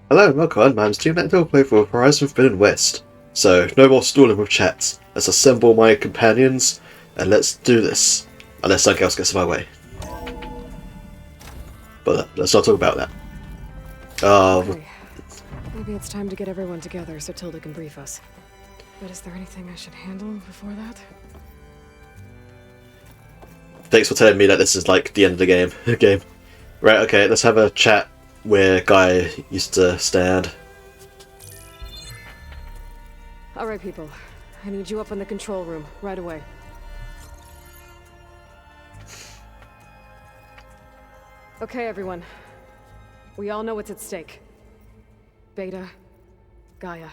Hello and welcome, my name's Team Mental play for Horizon Forbidden West. So, no more stalling with chats. Let's assemble my companions and let's do this. Unless something else gets in my way. But let's not talk about that. Okay. Maybe it's time to get everyone together so Tilda can brief us. But is there anything I should handle before that? Thanks for telling me that this is like the end of the game. Right, okay, let's have a chat where Guy used to stand. Alright, people. I need you up in the control room, right away. Okay, everyone. We all know what's at stake. Beta, Gaia.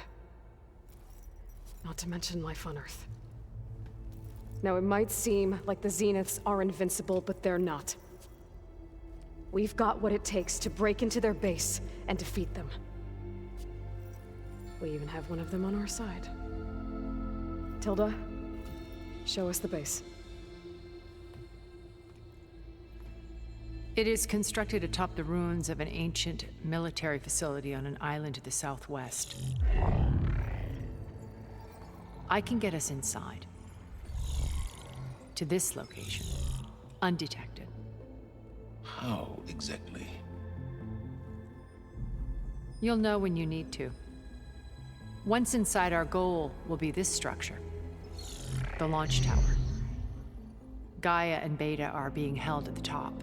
Not to mention life on Earth. Now, it might seem like the Zeniths are invincible, but they're not. We've got what it takes to break into their base and defeat them. We even have one of them on our side. Tilda, show us the base. It is constructed atop the ruins of an ancient military facility on an island to the southwest. I can get us inside. To this location, undetected. How exactly? You'll know when you need to. Once inside, our goal will be this structure. The launch tower. Gaia and Beta are being held at the top.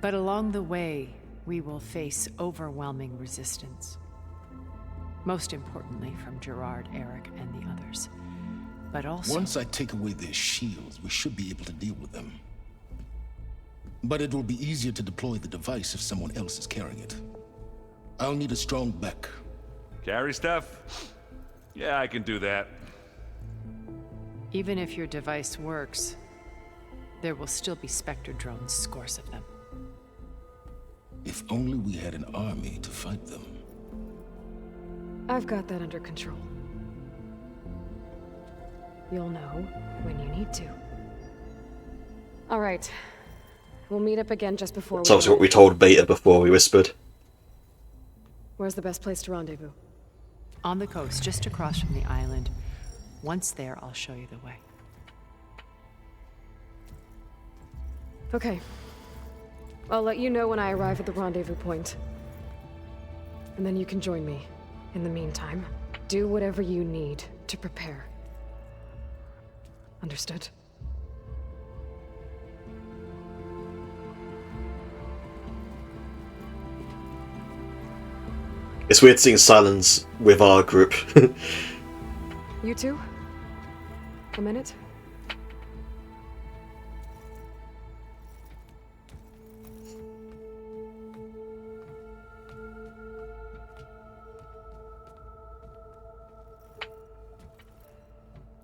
But along the way, we will face overwhelming resistance. Most importantly from Gerard, Eric, and the others. But also... Once I take away their shields, we should be able to deal with them. But it will be easier to deploy the device if someone else is carrying it. I'll need a strong back. Carry stuff? Yeah, I can do that. Even if your device works, there will still be Spectre drones, scores of them. If only we had an army to fight them. I've got that under control. You'll know when you need to. All right. We'll meet up again just before That's obviously what we told Beta before we whispered. Where's the best place to rendezvous? On the coast, just across from the island. Once there, I'll show you the way. Okay. I'll let you know when I arrive at the rendezvous point. And then you can join me. In the meantime, do whatever you need to prepare. Understood? It's weird seeing Silence with our group. You two? A minute?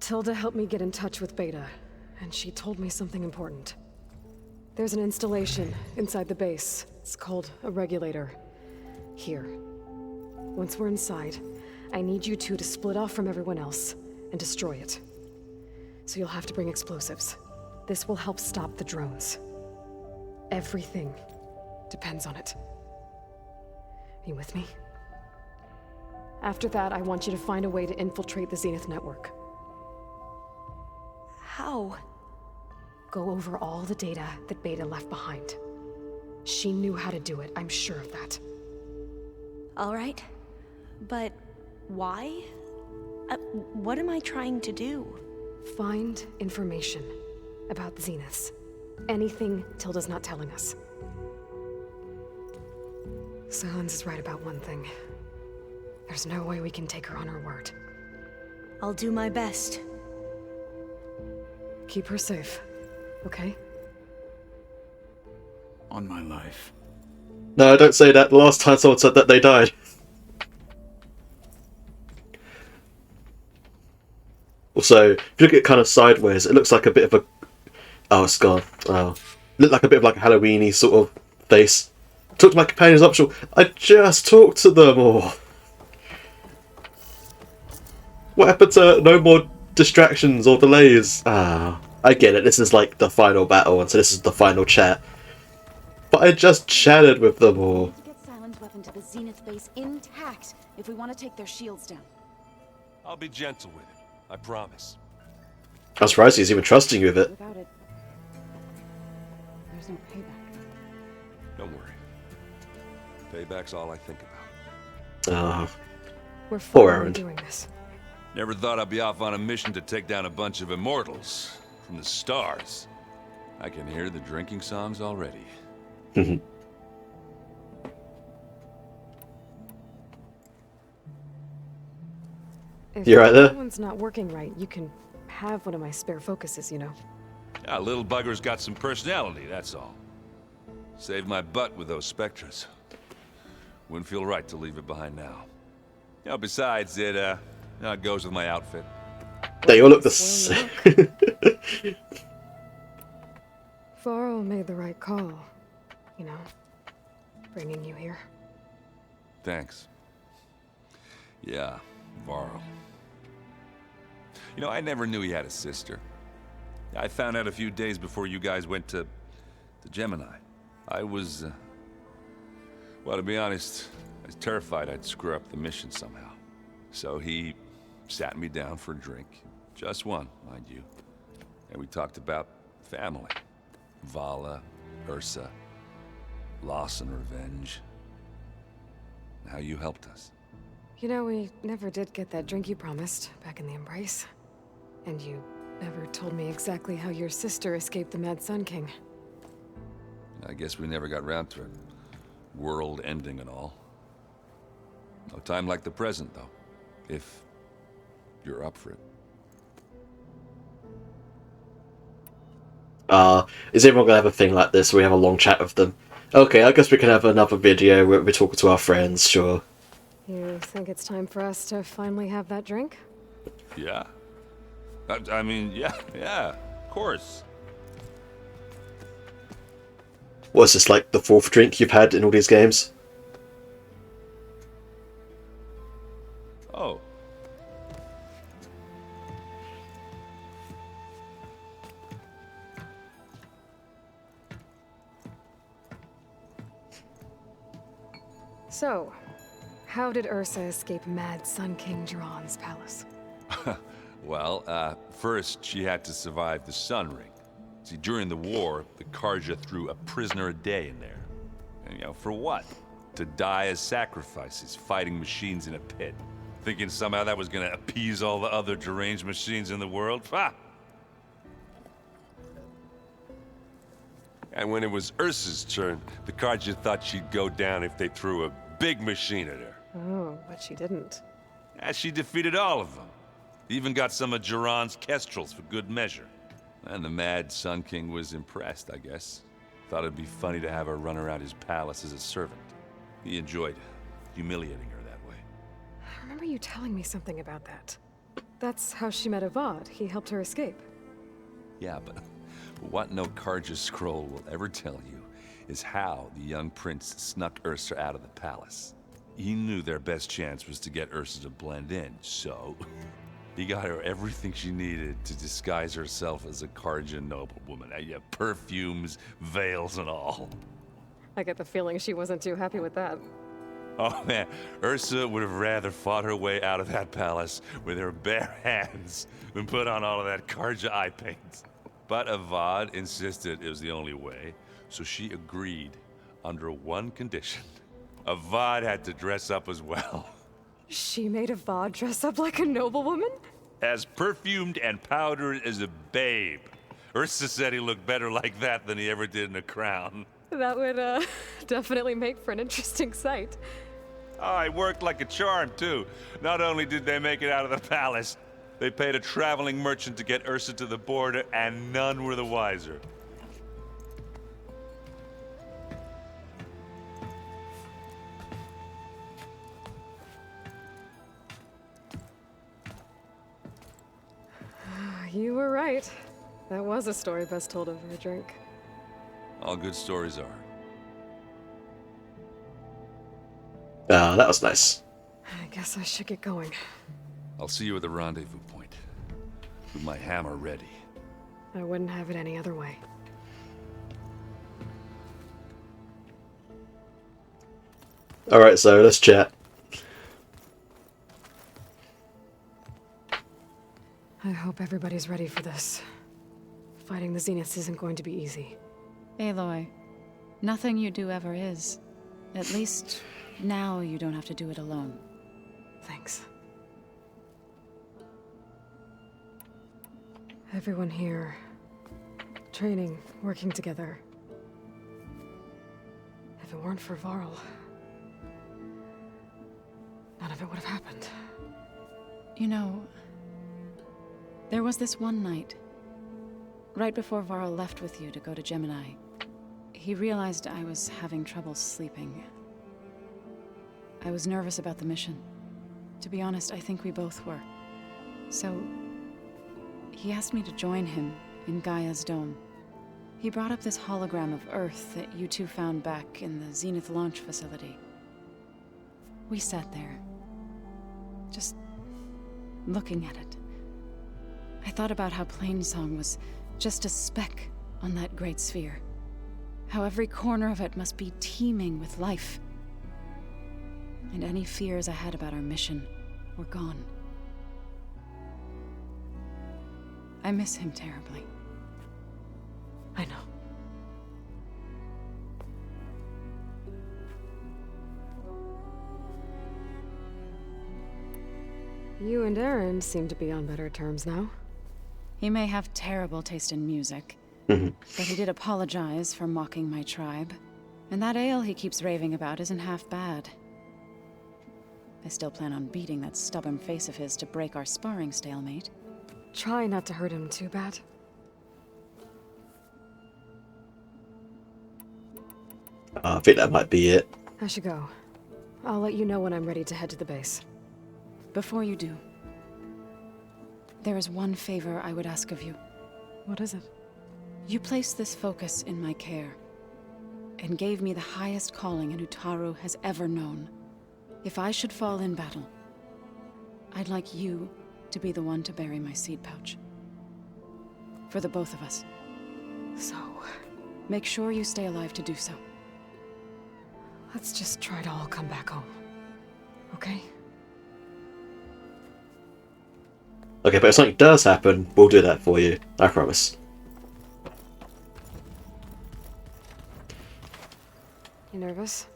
Tilda helped me get in touch with Beta, and she told me something important. There's an installation inside the base. It's called a regulator. Here. Once we're inside, I need you two to split off from everyone else and destroy it. So you'll have to bring explosives. This will help stop the drones. Everything depends on it. Are you with me? After that, I want you to find a way to infiltrate the Zenith network. How? Go over all the data that Beta left behind. She knew how to do it, I'm sure of that. All right. But why? What am I trying to do? Find information about the Zeniths. Anything Tilda's not telling us. Silence is right about one thing. There's no way we can take her on her word. I'll do my best. Keep her safe, okay? On my life. No, don't say that. The last time someone said that they died. Also, if you look at it kind of sideways, it looks like a bit of a... Oh, it's gone. Oh. Looked like a bit of like a Halloween-y sort of face. Talk to my companions optional. I just talked to them, or... What happened to no more distractions or delays? Ah, I get it. This is like the final battle, and so this is the final chat. But I just chatted with them all. into the Zenith base intact if we want to take their shields down. I'll be gentle with it. I promise. I'm surprised he's even trusting you with it. Without it, there's no payback. Don't worry. Payback's all I think about. We're Poor finally Aaron. doing this. Never thought I'd be off on a mission to take down a bunch of immortals from the stars. I can hear the drinking songs already. If You right there? one's not working right, you can have one of my spare focuses, you know. Yeah, little bugger's got some personality, that's all. Saved my butt with those Spectres. Wouldn't feel right to leave it behind now. You know, besides, it goes with my outfit. They all look the same. Varl made the right call, you know, bringing you here. Thanks. Yeah, Varl. You know, I never knew he had a sister. I found out a few days before you guys went to Gemini. I was, well, to be honest, I was terrified I'd screw up the mission somehow. So he sat me down for a drink. Just one, mind you. And we talked about family. Vala, Ursa, loss and revenge. And how you helped us. You know, we never did get that drink you promised back in the Embrace. And you never told me exactly how your sister escaped the Mad Sun King. I guess we never got round to it. World ending and all. No time like the present, though. If you're up for it. Is everyone gonna have a thing like this where we have a long chat with them? Okay, I guess we can have another video where we're talking to our friends, sure. You think it's time for us to finally have that drink? Yeah. I mean, yeah, of course. What's this, like the fourth drink you've had in all these games? Oh. So, how did Ursa escape Mad Sun King Jiran's palace? Well, first she had to survive the Sun Ring. See, during the war, the Karja threw a prisoner a day in there. And, you know, for what? To die as sacrifices, fighting machines in a pit. Thinking somehow that was gonna appease all the other deranged machines in the world? Ha! And when it was Ursa's turn, the Karja thought she'd go down if they threw a big machine at her. Oh, but she didn't. And she defeated all of them. Even got some of Jiran's kestrels for good measure. And the Mad Sun King was impressed, I guess. Thought it'd be funny to have her run around his palace as a servant. He enjoyed humiliating her that way. I remember you telling me something about that. That's how she met Avad. He helped her escape. Yeah, but what no Karja scroll will ever tell you is how the young prince snuck Ursa out of the palace. He knew their best chance was to get Ursa to blend in, so he got her everything she needed to disguise herself as a Karja noblewoman. Yeah, perfumes, veils, and all. I get the feeling she wasn't too happy with that. Oh man, Ursa would have rather fought her way out of that palace with her bare hands than put on all of that Karja eye paint. But Avad insisted it was the only way, so she agreed under one condition. Avad had to dress up as well. She made Avad dress up like a noblewoman? As perfumed and powdered as a babe. Ursa said he looked better like that than he ever did in a crown. That would, definitely make for an interesting sight. Oh, it worked like a charm, too. Not only did they make it out of the palace, they paid a traveling merchant to get Ursa to the border, and none were the wiser. You were right. That was a story best told over a drink. All good stories are. That was nice. I guess I should get going. I'll see you at the rendezvous point. With my hammer ready. I wouldn't have it any other way. Alright, so let's chat. I hope everybody's ready for this. Fighting the Zeniths isn't going to be easy. Aloy, nothing you do ever is. At least, now you don't have to do it alone. Thanks. Everyone here, training, working together. If it weren't for Varl, none of it would have happened. You know, there was this one night, right before Varl left with you to go to Gemini. He realized I was having trouble sleeping. I was nervous about the mission. To be honest, I think we both were. So, he asked me to join him in Gaia's dome. He brought up this hologram of Earth that you two found back in the Zenith launch facility. We sat there, just looking at it. I thought about how Plainsong was just a speck on that great sphere. How every corner of it must be teeming with life. And any fears I had about our mission were gone. I miss him terribly. I know. You and Aaron seem to be on better terms now. He may have terrible taste in music, but he did apologize for mocking my tribe. And that ale he keeps raving about isn't half bad. I still plan on beating that stubborn face of his to break our sparring stalemate. Try not to hurt him too bad. I think that might be it. I should go. I'll let you know when I'm ready to head to the base. Before you do, there is one favor I would ask of you. What is it? You placed this focus in my care, and gave me the highest calling an Utaru has ever known. If I should fall in battle, I'd like you to be the one to bury my seed pouch. For the both of us. So, Make sure you stay alive to do so. let's just try to all come back home. Okay? Okay, but if something does happen, we'll do that for you. I promise. You nervous?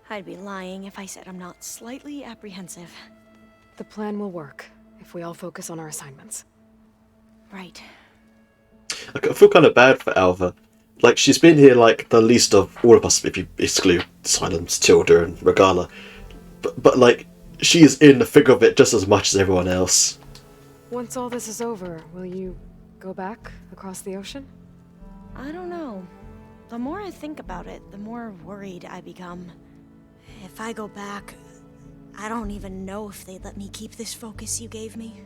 I'd be lying if I said I'm not slightly apprehensive. The plan will work if we all focus on our assignments. Right. I feel kind of bad for Alva. Like, she's been here, like, the least of all of us, if you exclude Silence, Tilda, and Regala. But, like, she is in the thick of it just as much as everyone else. Once all this is over, will you go back across the ocean? I don't know. The more I think about it, the more worried I become. If I go back, I don't even know if they'd let me keep this focus you gave me,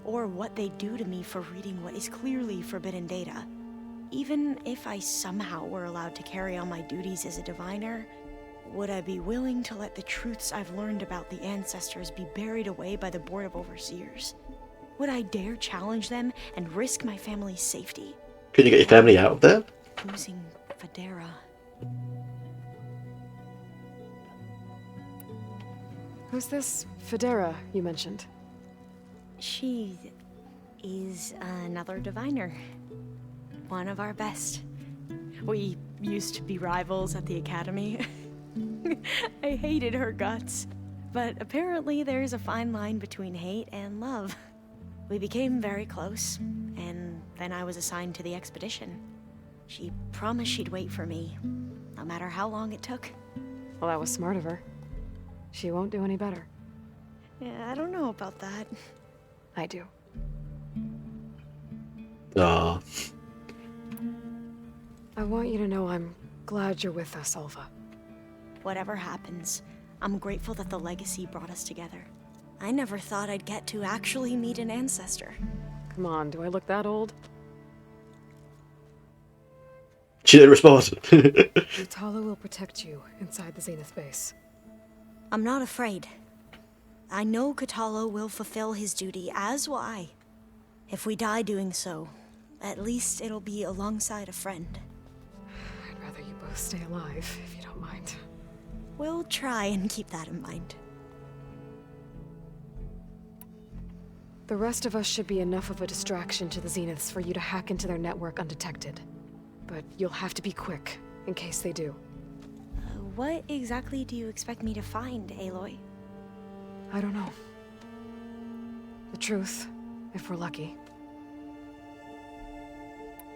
or what they'd do to me for reading what is clearly forbidden data. Even if I somehow were allowed to carry on my duties as a diviner, would I be willing to let the truths I've learned about the ancestors be buried away by the Board of Overseers? Would I dare challenge them and risk my family's safety? Can you get your family out of there? Losing Federa. Who's this Federa you mentioned? She is another diviner. One of our best. We used to be rivals at the academy. I hated her guts. But apparently there's a fine line between hate and love. We became very close, and then I was assigned to the expedition. She promised she'd wait for me, no matter how long it took. Well, that was smart of her. She won't do any better. Yeah, I don't know about that. I do. Ah, I want you to know I'm glad you're with us, Alva. Whatever happens, I'm grateful that the legacy brought us together. I never thought I'd get to actually meet an ancestor. Come on, do I look that old? she didn't respond. Utala will protect you inside the Zenith base. I'm not afraid. I know Kotallo will fulfill his duty, as will I. If we die doing so, at least it'll be alongside a friend. I'd rather you both stay alive, if you don't mind. We'll try and keep that in mind. The rest of us should be enough of a distraction to the Zeniths for you to hack into their network undetected. But you'll have to be quick, in case they do. What exactly do you expect me to find, Aloy? I don't know. The truth, if we're lucky.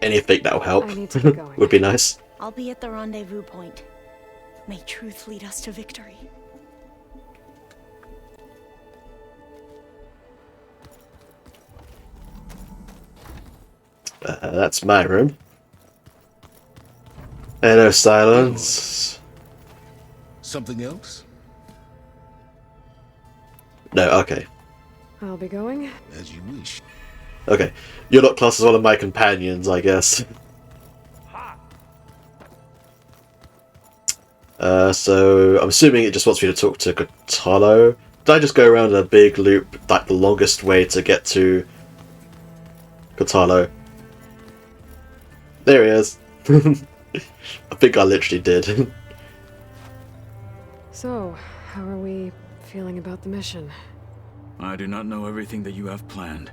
Anything that'll help I need to get going. would be nice. I'll be at the rendezvous point. May truth lead us to victory. That's my room. Hello, Silence. Something else? No, okay. I'll be going. As you wish. Okay. You're not classed as one of my companions, I guess. So I'm assuming it just wants me to talk to Kotallo. Did I just go around in a big loop, like the longest way to get to Kotallo? There he is. I think I literally did. So, how are we feeling about the mission? I do not know everything that you have planned,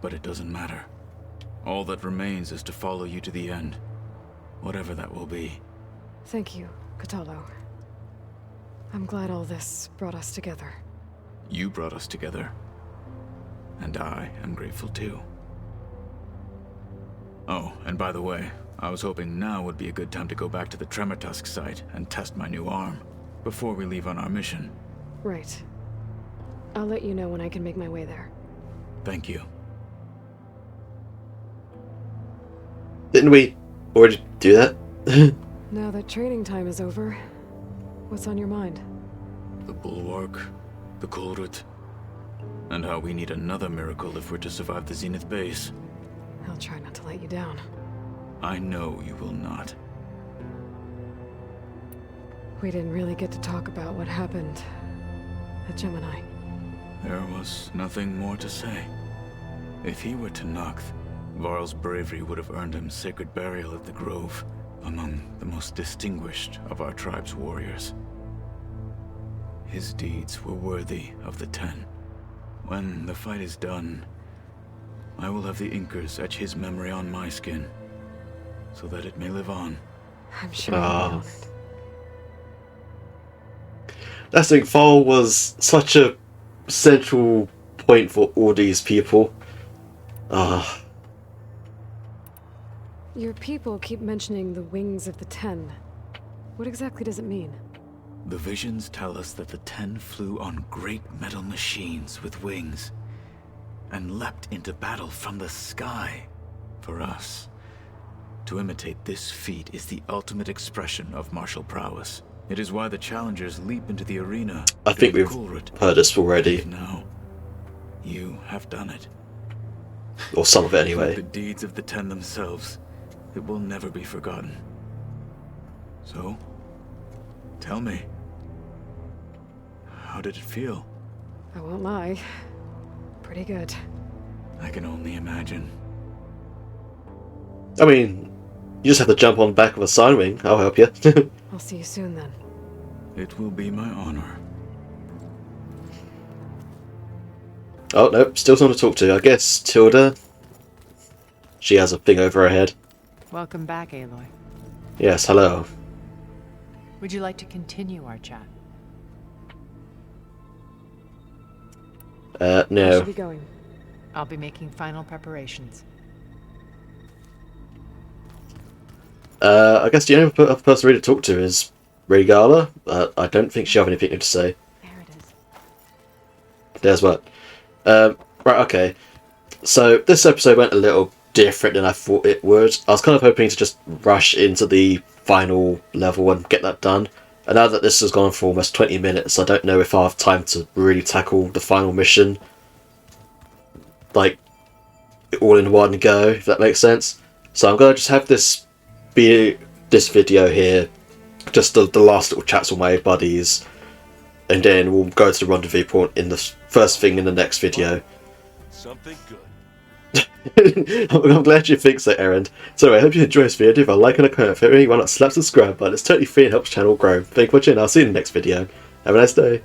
but it doesn't matter. All that remains is to follow you to the end, whatever that will be. Thank you, Kotallo. I'm glad all this brought us together. You brought us together, and I am grateful too. Oh, and by the way, I was hoping now would be a good time to go back to the Tremortusk site and test my new arm, before we leave on our mission. Right. I'll let you know when I can make my way there. Thank you. Didn't we already do that? Now that training time is over, what's on your mind? The Bulwark, the Kulrut, and how we need another miracle if we're to survive the Zenith base. I'll try not to let you down. I know you will not. We didn't really get to talk about what happened at Gemini. There was nothing more to say. If he were to Noct, Varl's bravery would have earned him sacred burial at the Grove, among the most distinguished of our tribe's warriors. His deeds were worthy of the Ten. When the fight is done, I will have the Inkers etch his memory on my skin, so that it may live on. I'm sure you'll nail it. That's the thing, Varl was such a central point for all these people. Your people keep mentioning the wings of the Ten. What exactly does it mean? The visions tell us that the Ten flew on great metal machines with wings, and leapt into battle from the sky. For us, to imitate this feat is the ultimate expression of martial prowess. It is why the challengers leap into the arena. I think we've heard this already. Now, you have done it. Or some of it Like anyway. the deeds of the Ten themselves, it will never be forgotten. So, tell me, how did it feel? I won't lie. Pretty good. I can only imagine. I mean, you just have to jump on the back of a side wing. I'll help you. I'll see you soon then. It will be my honor. Oh, no, still someone to talk to. I guess Tilda. She has a thing over her head. Welcome back, Aloy. Yes, hello. Would you like to continue our chat? I No. should be going. I'll be making final preparations. I guess the only other person really to talk to is Regala. I don't think she'll have anything to say. There it is. There's what. Right, okay. So this episode went a little different than I thought it would. I was kind of hoping to just rush into the final level and get that done. And now that this has gone for almost 20 minutes, I don't know if I'll have time to really tackle the final mission. Like, all in one go, if that makes sense. So I'm going to just have this be this video here. Just the last little chats with my buddies. And then we'll go to the rendezvous point in the first thing in the next video. Something good. I'm glad you think so, Aaron. So I hope you enjoyed this video. Do leave a like and a comment. If you want to slap subscribe button. It's totally free and helps the channel grow. Thank you for watching. I'll see you in the next video. Have a nice day.